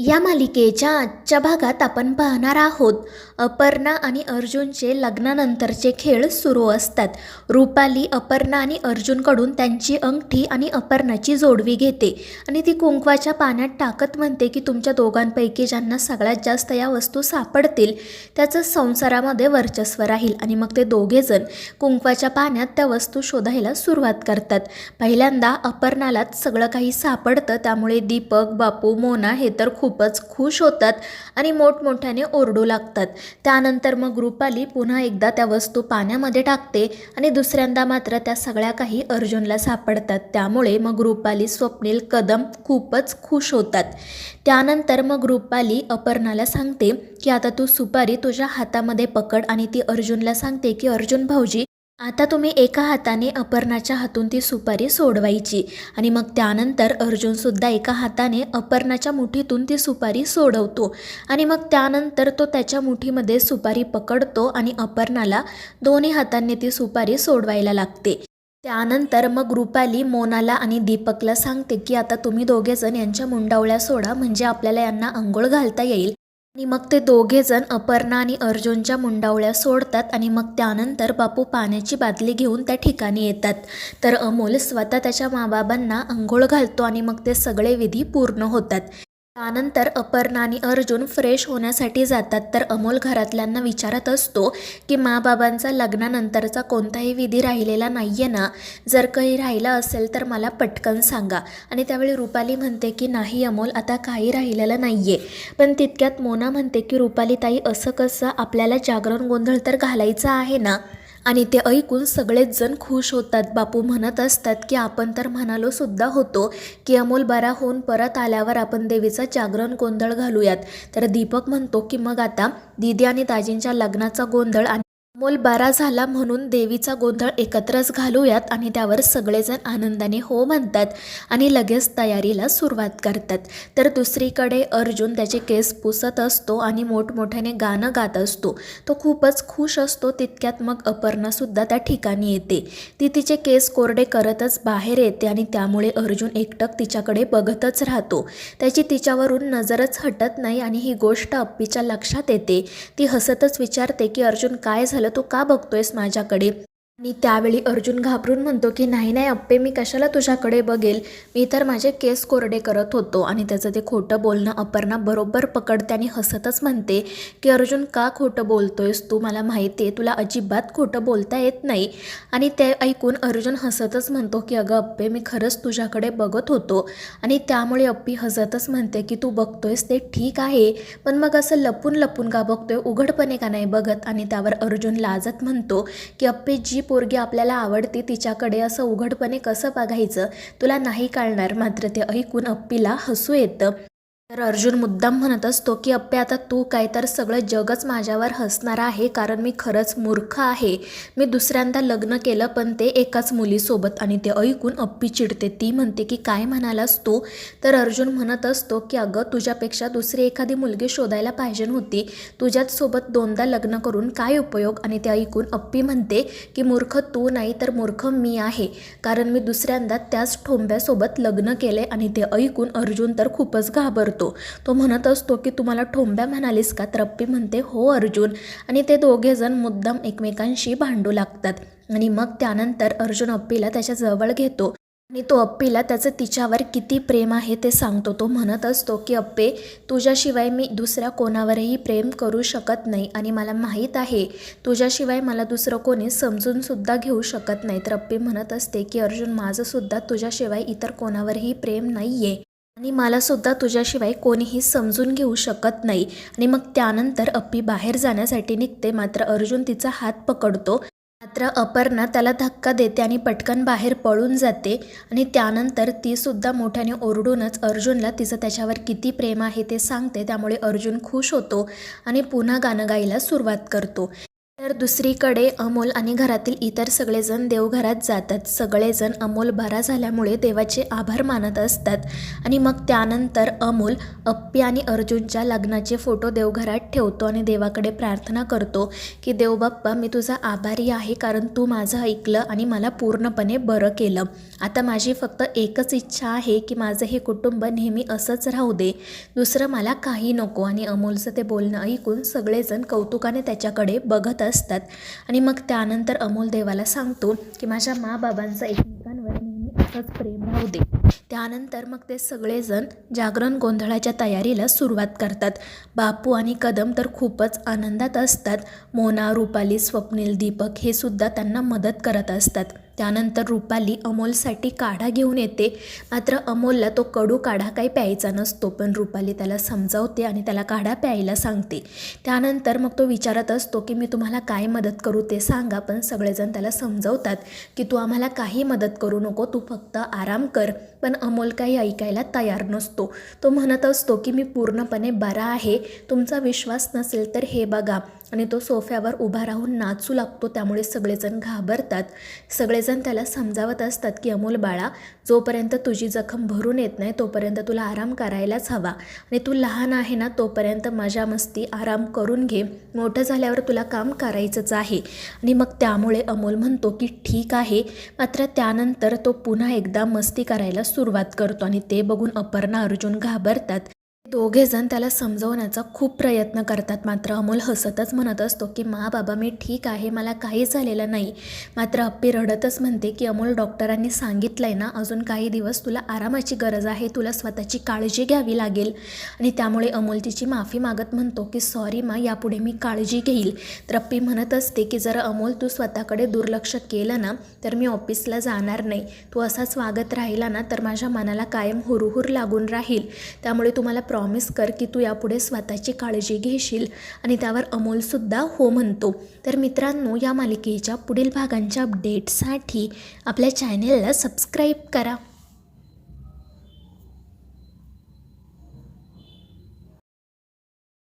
या मालिकेच्या आजच्या भागात आपण पाहणार आहोत अपर्णा आणि अर्जुनचे लग्नानंतरचे खेळ सुरू असतात. रुपाली अपर्णा आणि अर्जुनकडून त्यांची अंगठी आणि अपर्णाची जोडवी घेते आणि ती कुंकवाच्या पाण्यात टाकत म्हणते की तुमच्या दोघांपैकी ज्यांना सगळ्यात जास्त या वस्तू सापडतील त्याचं संसारामध्ये वर्चस्व राहील. आणि मग ते दोघेजण कुंकवाच्या पाण्यात त्या वस्तू शोधायला सुरुवात करतात. पहिल्यांदा अपर्णालाच सगळं काही सापडतं, त्यामुळे दीपक, बापू, मोना हे तर खूपच खुश होतात आणि मोठमोठ्याने ओरडू लागतात. त्यानंतर मग रुपाली पुन्हा एकदा त्या वस्तू पाण्यामध्ये टाकते आणि दुसऱ्यांदा मात्र त्या सगळ्या काही अर्जुनला सापडतात. त्यामुळे मग रुपाली, स्वप्नील, कदम खूपच खुश होतात. त्यानंतर मग रुपाली अपर्णाला सांगते की आता तू सुपारी तुझ्या हातामध्ये पकड आणि ती अर्जुनला सांगते की अर्जुन भाऊजी, आता तुम्ही एका हाताने अपर्णाच्या हातून ती सुपारी सोडवायची. आणि मग त्यानंतर अर्जुनसुद्धा एका हाताने अपर्णाच्या मुठीतून ती सुपारी सोडवतो आणि मग त्यानंतर तो त्याच्या मुठीमध्ये सुपारी पकडतो आणि अपर्णाला दोन्ही हातांनी ती सुपारी सोडवायला लागते. त्यानंतर मग रुपाली मोनाला आणि दीपकला सांगते की आता तुम्ही दोघेजण यांच्या मुंडावळ्या सोडा, म्हणजे आपल्याला यांना अंघोळ घालता येईल. आणि मग ते दोघेजण अपर्णा आणि अर्जुनच्या मुंडावळ्या सोडतात आणि मग त्यानंतर बापू पाण्याची बादली घेऊन त्या ठिकाणी येतात. तर अमोल स्वतः त्याच्या माबाबांना अंघोळ घालतो आणि मग ते सगळे विधी पूर्ण होतात. त्यानंतर अपर्णा आणि अर्जुन फ्रेश होण्यासाठी जातात. तर अमोल घरातल्यांना विचारत असतो की माबाबांचा लग्नानंतरचा कोणताही विधी राहिलेला नाही आहे ना, जर काही राहिलं असेल तर मला पटकन सांगा. आणि त्यावेळी रुपाली म्हणते की नाही अमोल, आता काही राहिलेलं नाही आहे. पण तितक्यात मोना म्हणते की रुपाली ताई, असं कसं, आपल्याला जागरण गोंधळ तर घालायचा आहे ना. आणि ते ऐकून सगळेच जण खुश होतात. बापू म्हणत असतात की आपण तर म्हणालो सुद्धा होतो की अमोल बरा होऊन परत आल्यावर आपण देवीचा जागरण गोंधळ घालूयात. तर दीपक म्हणतो की मग आता दीदी आणि दाजींच्या लग्नाचा गोंधळ आणि अमोल बरा झाला म्हणून देवीचा गोंधळ एकत्रच घालूयात. आणि त्यावर सगळेजण आनंदाने हो म्हणतात आणि लगेच तयारीला सुरुवात करतात. तर दुसरीकडे अर्जुन त्याचे केस पुसत असतो आणि मोठमोठ्याने गाणं गात असतो. तो खूपच खुश असतो. तितक्यात मग अपर्णासुद्धा त्या ठिकाणी येते. ती तिचे केस कोरडे करतच बाहेर येते आणि त्यामुळे अर्जुन एकटक तिच्याकडे बघतच राहतो. त्याची तिच्यावरून नजरच हटत नाही आणि ही गोष्ट अप्पीच्या लक्षात येते. ती हसतच विचारते की अर्जुन, काय झालं, तू का बघतोयस माझ्याकडे? आणि त्यावेळी अर्जुन घाबरून म्हणतो की नाही नाही अप्पे, मी कशाला तुझ्याकडे बघेल, मी तर माझे केस कोरडे करत होतो. आणि त्याचं ते खोटं बोलणं अपर्णा बरोबर पकडते आणि हसतच म्हणते की अर्जुन, का खोटं बोलतोयस तू? मला माहिती आहे तुला अजिबात खोटं बोलता येत नाही. आणि ते ऐकून अर्जुन हसतच म्हणतो की अगं अप्पे, मी खरंच तुझ्याकडे बघत होतो. आणि त्यामुळे अप्पी हसतच म्हणते की तू बघतोयस ते ठीक आहे, पण मग असं लपून लपून का बघतोय, उघडपणे का नाही बघत? आणि त्यावर अर्जुन लाजत म्हणतो की अप्पे, जी पोरगी आपल्याला आवडते तिच्याकडे असं उघडपणे कसं बघायचं, तुला नाही कळणार. मात्र ते ऐकून अप्पीला हसू येतं. तर अर्जुन मुद्दाम म्हणत असतो की अप्पे, आता तू काय, तर सगळं जगच माझ्यावर हसणार आहे, कारण मी खरंच मूर्ख आहे. मी दुसऱ्यांदा लग्न केलं पण ते एकाच मुलीसोबत. आणि ते ऐकून अप्पी चिडते. ती म्हणते की काय म्हणालास तू? तर अर्जुन म्हणत असतो की अगं, तुझ्यापेक्षा दुसरी एखादी मुलगी शोधायला पाहिजे होती, तुझ्याच सोबत दोनदा लग्न करून काय उपयोग? आणि ते ऐकून अप्पी म्हणते की मूर्ख तू नाही तर मूर्ख मी आहे, कारण मी दुसऱ्यांदा त्याच ठोंब्यासोबत लग्न केले. आणि ते ऐकून अर्जुन तर खूपच घाबरतो. तो म्हणत असतो की तुम्हाला ठोंब्या म्हणालीस का? तर अप्पी म्हणते हो अर्जुन. आणि ते दोघेजण मुद्दाम एकमेकांशी भांडू लागतात. आणि मग त्यानंतर अर्जुन अप्पीला त्याच्या जवळ घेतो आणि तो अप्पीला त्याचं तिच्यावर किती प्रेम आहे ते सांगतो. तो म्हणत असतो की अप्पे, तुझ्याशिवाय मी दुसऱ्या कोणावरही प्रेम करू शकत नाही आणि मला माहीत आहे तुझ्याशिवाय मला दुसरं कोणी समजूनसुद्धा घेऊ शकत नाही. तर अप्पी म्हणत असते की अर्जुन, माझंसुद्धा तुझ्याशिवाय इतर कोणावरही प्रेम नाही आहे आणि मलासुद्धा तुझ्याशिवाय कोणीही समजून घेऊ शकत नाही. आणि मग त्यानंतर अप्पी बाहेर जाण्यासाठी निघते, मात्र अर्जुन तिचा हात पकडतो. मात्र अपर्णा त्याला धक्का देते आणि पटकन बाहेर पळून जाते. आणि त्यानंतर तीसुद्धा मोठ्याने ओरडूनच अर्जुनला तिचं त्याच्यावर किती प्रेम आहे ते सांगते. त्यामुळे अर्जुन खुश होतो आणि पुन्हा गाणं गायला सुरुवात करतो. तर दुसरीकडे अमोल आणि घरातील इतर सगळेजण देवघरात जातात. सगळेजण अमोल बरा झाल्यामुळे देवाचे आभार मानत असतात. आणि मग त्यानंतर अमोल अप्पी आणि अर्जुनच्या लग्नाचे फोटो देवघरात ठेवतो आणि देवाकडे प्रार्थना करतो की देव बाप्पा मी तुझा आभारी आहे, कारण तू माझं ऐकलं आणि मला पूर्णपणे बरं केलं. आता माझी फक्त एकच इच्छा आहे की माझं हे कुटुंब नेहमी असंच राहू दे, दुसरं मला काही नको. आणि अमोलचं ते बोलणं ऐकून सगळेजण कौतुकाने त्याच्याकडे बघत असतात. आणि मग त्यानंतर अमोल देवाला सांगतो की माझ्या माँ-बाबांचं एकमेकांवर नेहमी असंच प्रेम राहू दे. त्यानंतर मग ते सगळेजण जागरण गोंधळाच्या तयारीला सुरुवात करतात. बापू आणि कदम तर खूपच आनंदात असतात. मोना, रुपाली, स्वप्नील, दीपक हे सुद्धा त्यांना मदत करत असतात. त्यानंतर रुपाली अमोलसाठी काढा घेऊन येते. मात्र अमोलला तो कडू काढा काही प्यायचा नसतो, पण रुपाली त्याला समजावते आणि त्याला काढा प्यायला सांगते. त्यानंतर मग तो विचारत असतो की मी तुम्हाला काय मदत करू ते सांगा, पण सगळेजण त्याला समजावतात की तू आम्हाला काही मदत करू नको, तू फक्त आराम कर. पण अमोल काही ऐकायला तयार नसतो. तो म्हणत असतो की मी पूर्णपणे बरा आहे, तुमचा विश्वास नसेल तर हे बघा. आणि तो सोफ्यावर उभा राहून नाचू लागतो. त्यामुळे सगळेजण घाबरतात. सगळेजण त्याला समजावत असतात की अमोल बाळा, जोपर्यंत तुझी जखम भरून येत नाही तोपर्यंत तुला आराम करायलाच हवा. आणि तू लहान आहे ना, तोपर्यंत मजा मस्ती आराम करून घे, मोठं झाल्यावर तुला काम करायचंच आहे. आणि मग त्यामुळे अमोल म्हणतो की ठीक आहे. मात्र त्यानंतर तो पुन्हा एकदा मस्ती करायला सुरुवात करतो आणि ते बघून अपर्णा, अर्जुन घाबरतात. दोघेजण त्याला समजवण्याचा खूप प्रयत्न करतात. मात्र अमोल हसतच म्हणत असतो की बाबा मी ठीक आहे, मला काही झालेलं नाही. मात्र अप्पी रडतच म्हणते की अमोल, डॉक्टरांनी सांगितलंय ना, अजून काही दिवस तुला आरामाची गरज आहे, तुला स्वतःची काळजी घ्यावी लागेल. आणि त्यामुळे अमोल तिची माफी मागत म्हणतो की सॉरी यापुढे मी काळजी घेईल. तर अप्पी म्हणत असते की जर अमोल तू स्वतःकडे दुर्लक्ष केलं ना, तर मी ऑफिसला जाणार नाही. तू असाच वागत राहिला ना तर माझ्या मनाला कायम हुरहुर लागून राहील. त्यामुळे तुम्हाला प्रॉमिस कर की तू यापुढे स्वतःची काळजी घेशील. आणि त्यावर अमोलसुद्धा हो म्हणतो. तर मित्रांनो, या मालिकेच्या पुढील भागांच्या अपडेटसाठी आपल्या चॅनेलला सबस्क्राईब करा.